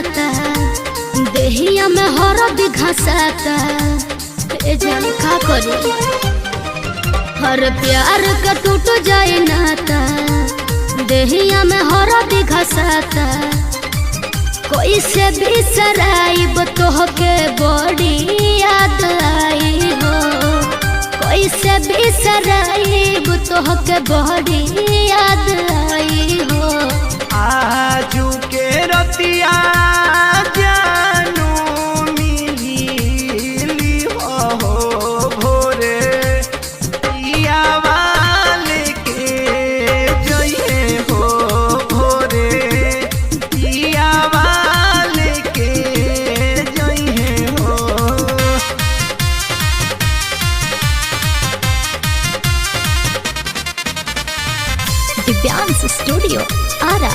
नाता देहिया में हरदी घसाता ए जान का करी हर प्यार का टूट जाए नाता देहिया में हरदी घसाता कोई से भी सराइब तोहके बड़ी याद आई हो कोई से भी सराइब तोहके बड़ी याद आई हो आजू के रतिया जानू मिली हो भोरे पिया वाले के जइए हो भोरे पिया वाले के जइए हो। दिव्यांश स्टूडियो आरा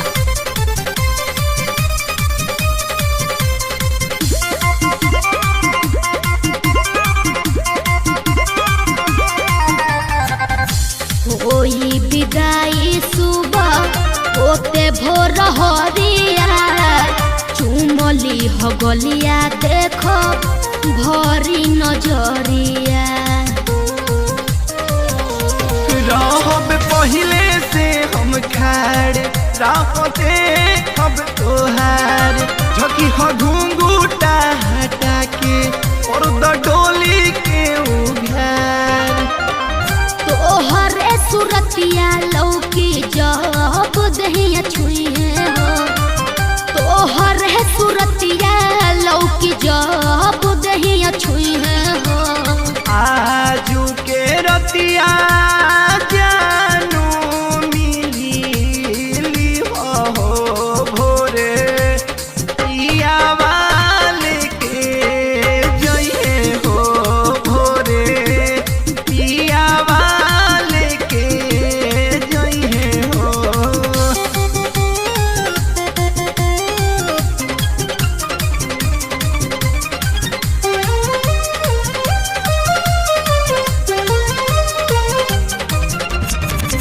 कोई विदाई सुबह होते भोर हरिया चुमली हो गलिया देखो भरी नजरिया रहब पहले से हम खाड़ राहते अब तोहार झकी हो घूंघूटा हटा के और डोली के उघार तोहरे सुरतिया लौकी जब दहिया छुए हो तोहरे सुरतिया लौकी जब दहिया छुए हो आजू के रतिया जानू मिली हो भोरे पिया वाले के जइए हो भोरे पिया वाले के जइए हो।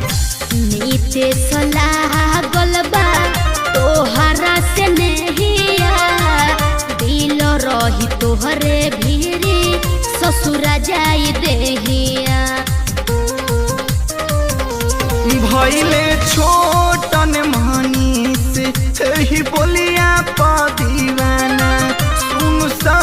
नीचे सलाह गलबा तोहरा से नहिया दिल रही तोहरे भीरी ससुरा जाई देहिया भैले छोटन मनी से ही बोलिया पा दीवाना सुन सा